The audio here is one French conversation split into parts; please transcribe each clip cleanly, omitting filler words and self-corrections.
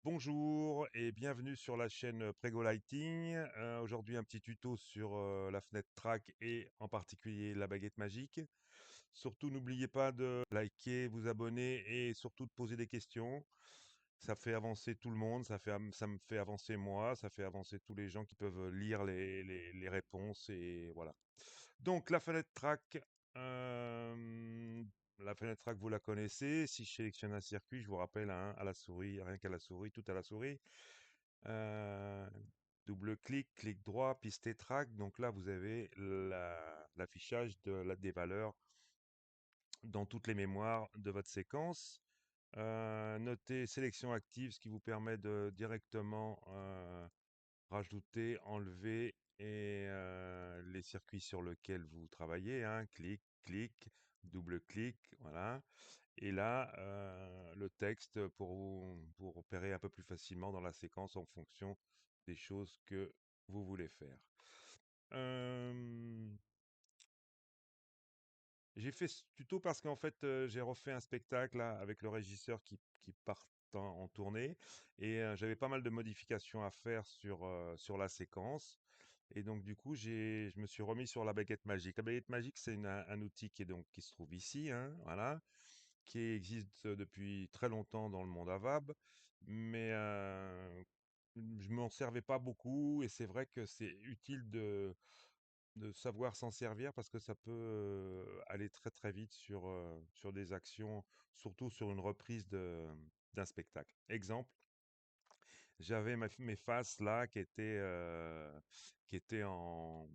Bonjour et bienvenue sur la chaîne Prego Lighting. Aujourd'hui un petit tuto sur la fenêtre track et en particulier la baguette magique. Surtout n'oubliez pas de liker, vous abonner et surtout de poser des questions. Ça fait avancer tout le monde, ça me fait avancer moi, ça fait avancer tous les gens qui peuvent lire les réponses et voilà. Donc euh, la fenêtre track, vous la connaissez. Si je sélectionne un circuit, je vous rappelle hein, à la souris, rien qu'à la souris, tout à la souris. Euh, Double clic, clic droit, piste track. Donc là, vous avez l'affichage des valeurs dans toutes les mémoires de votre séquence. Notez sélection active, ce qui vous permet de directement rajouter, enlever et les circuits sur lesquels vous travaillez, hein, clic, clic, double clic, voilà. Et là, le texte pour opérer un peu plus facilement dans la séquence en fonction des choses que vous voulez faire. Euh, j'ai fait ce tuto parce qu'en fait, j'ai refait un spectacle là, avec le régisseur qui part en tournée et j'avais pas mal de modifications à faire sur la séquence. Et donc, du coup, je me suis remis sur la baguette magique. La baguette magique, c'est un outil qui se trouve ici, hein, voilà, qui existe depuis très longtemps dans le monde AVAB, mais je m'en servais pas beaucoup et c'est vrai que c'est utile de savoir s'en servir parce que ça peut aller très très vite sur des actions, surtout sur une reprise d'un spectacle. Exemple, j'avais mes faces là qui étaient en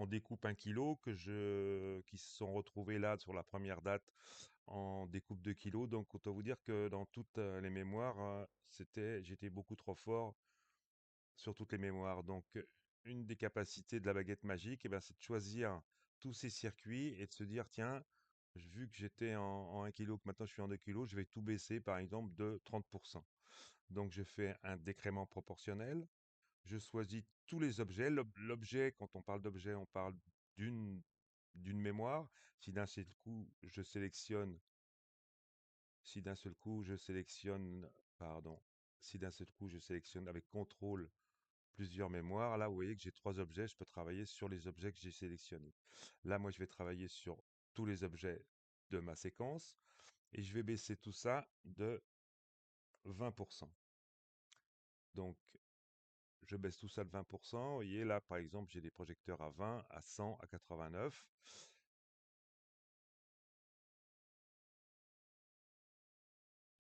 découpe 1 kilo qui se sont retrouvées là sur la première date en découpe 2 kilos. Donc autant vous dire que dans toutes les mémoires, j'étais beaucoup trop fort sur toutes les mémoires. Donc, une des capacités de la baguette magique, eh ben, c'est de choisir tous ces circuits et de se dire, tiens, vu que j'étais en 1 kilo, que maintenant je suis en 2 kilos, je vais tout baisser, par exemple, de 30%. Donc, je fais un décrément proportionnel. Je choisis tous les objets. L'objet, quand on parle d'objet, on parle d'une d'une mémoire. Si d'un seul coup, je sélectionne, si d'un seul coup, je sélectionne, pardon, si d'un seul coup, je sélectionne avec contrôle plusieurs mémoires. Là, vous voyez que j'ai 3 objets. Je peux travailler sur les objets que j'ai sélectionnés. Là, moi, je vais travailler sur tous les objets de ma séquence et je vais baisser tout ça de 20%. Donc, je baisse tout ça de 20%. Vous voyez, là, par exemple, j'ai des projecteurs à 20, à 100, à 89.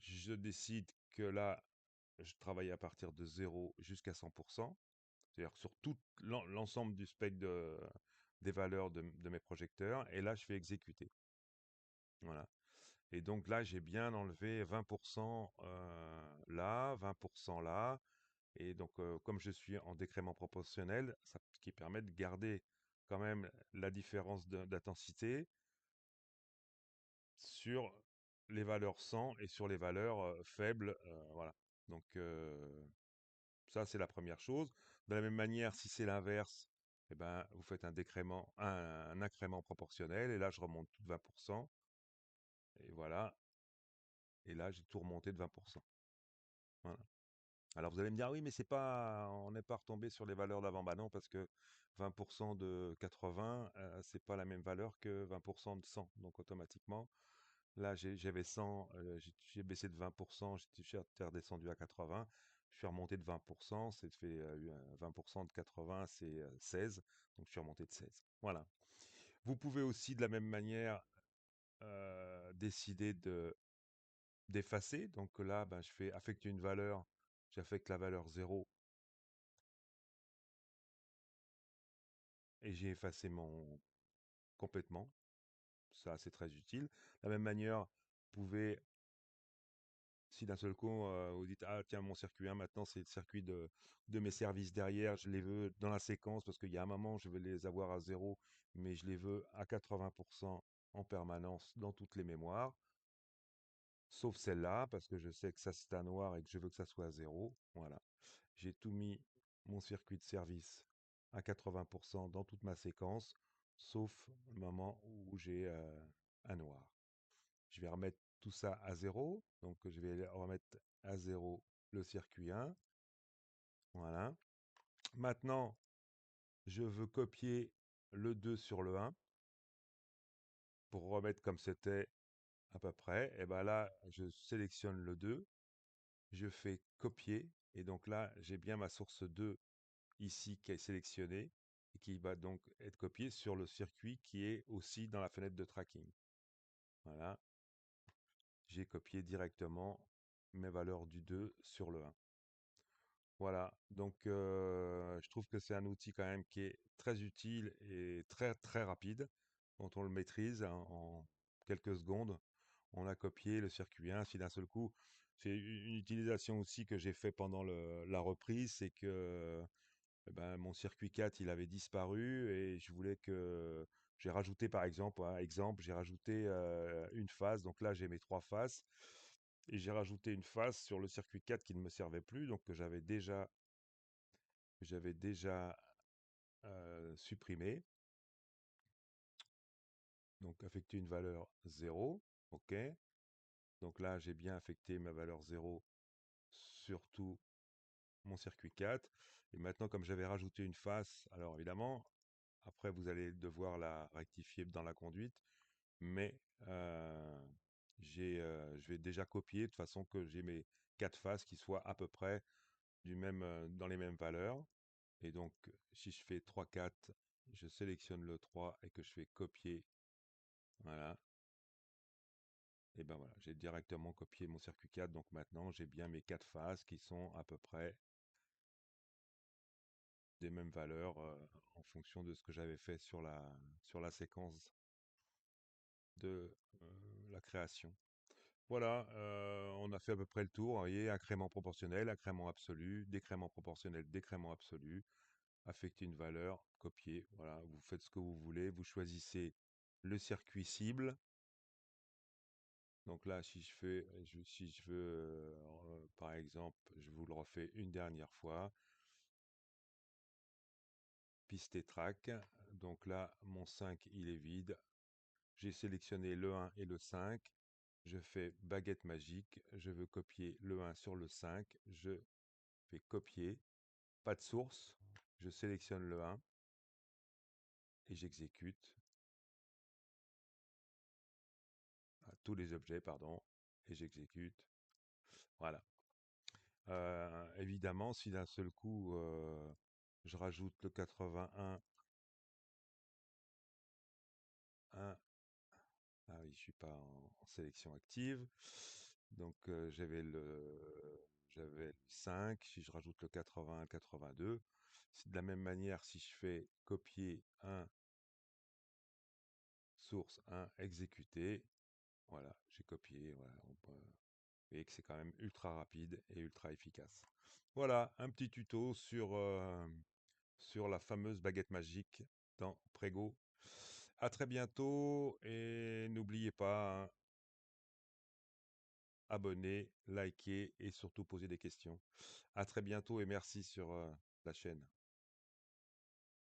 Je décide que là, je travaille à partir de 0 jusqu'à 100%. C'est-à-dire sur tout l'ensemble du spectre des valeurs de mes projecteurs. Et là, je fais exécuter. Voilà. Et donc là, j'ai bien enlevé 20% là, 20% là. Et donc, comme je suis en décrément proportionnel, ce qui permet de garder quand même la différence d'intensité sur les valeurs 100 et sur les valeurs faibles. Voilà. Donc, ça, c'est la première chose. De la même manière, si c'est l'inverse, eh ben, vous faites un incrément proportionnel. Et là, je remonte tout de 20%. Et voilà. Et là, j'ai tout remonté de 20%. Voilà. Alors vous allez me dire: «Ah oui, mais c'est pas on n'est pas retombé sur les valeurs d'avant». Bah non, parce que 20% de 80, c'est pas la même valeur que 20% de 100. Donc automatiquement, là j'avais 100, j'ai baissé de 20%, j'étais redescendu à 80. Je suis remonté de 20%, c'est fait, 20% de 80, c'est 16, donc je suis remonté de 16. Voilà. Vous pouvez aussi de la même manière décider d'effacer. Donc là, ben, je fais affecter une valeur, j'affecte la valeur 0 et j'ai effacé complètement. Ça, c'est très utile. De la même manière, vous pouvez, si d'un seul coup, vous dites, ah tiens, mon circuit 1, maintenant, c'est le circuit de mes services derrière, je les veux dans la séquence, parce qu'il y a un moment, je vais les avoir à 0, mais je les veux à 80% en permanence dans toutes les mémoires, sauf celle-là, parce que je sais que ça, c'est un noir et que je veux que ça soit à 0. Voilà. J'ai tout mis mon circuit de service à 80% dans toute ma séquence, sauf le moment où j'ai un noir. Je vais remettre tout ça à 0, donc je vais remettre à 0 le circuit 1. Voilà. Maintenant, je veux copier le 2 sur le 1 pour remettre comme c'était à peu près. Et ben là, je sélectionne le 2, je fais copier. Et donc là, j'ai bien ma source 2 ici qui est sélectionnée et qui va donc être copiée sur le circuit qui est aussi dans la fenêtre de tracking. Voilà, j'ai copié directement mes valeurs du 2 sur le 1. Voilà, donc je trouve que c'est un outil quand même qui est très utile et très très rapide, quand on le maîtrise en quelques secondes. On a copié le circuit 1, si d'un seul coup, c'est une utilisation aussi que j'ai fait pendant la reprise, c'est que eh ben, mon circuit 4, il avait disparu et je voulais que j'ai rajouté par exemple, j'ai rajouté une phase, donc là j'ai mes trois phases et j'ai rajouté une phase sur le circuit 4 qui ne me servait plus, donc que j'avais déjà supprimé. Donc affecter une valeur 0, ok. Donc là j'ai bien affecté ma valeur 0 sur tout mon circuit 4. Et maintenant comme j'avais rajouté une phase, alors évidemment, après vous allez devoir la rectifier dans la conduite, mais euh, je vais déjà copier de façon que j'ai mes quatre phases qui soient à peu près dans les mêmes valeurs. Et donc, si je fais 3, 4, je sélectionne le 3 et que je fais copier, voilà. Et ben voilà, j'ai directement copié mon circuit 4. Donc maintenant, j'ai bien mes quatre phases qui sont à peu près des mêmes valeurs en fonction de ce que j'avais fait sur la séquence de la création. Voilà, on a fait à peu près le tour. Vous voyez, incrément proportionnel, incrément absolu, décrément proportionnel, décrément absolu, affecter une valeur, copier. Voilà, vous faites ce que vous voulez, vous choisissez le circuit cible. Donc là, si je veux, par exemple, je vous le refais une dernière fois, piste et track. Donc là, mon 5, il est vide. J'ai sélectionné le 1 et le 5. Je fais baguette magique. Je veux copier le 1 sur le 5. Je fais copier. Pas de source. Je sélectionne le 1 et j'exécute tous les objets, pardon, et j'exécute. Voilà. Évidemment, si d'un seul coup, je rajoute le 81, 1, ah oui, je suis pas en sélection active. Donc j'avais le 5. Si je rajoute le 80, 82. C'est de la même manière si je fais copier 1, source 1, exécuter. Voilà, j'ai copié. Voilà, vous voyez que c'est quand même ultra rapide et ultra efficace. Voilà, un petit tuto sur la fameuse baguette magique dans Prego. À très bientôt et n'oubliez pas, hein, abonner, liker et surtout poser des questions. À très bientôt et merci sur la chaîne.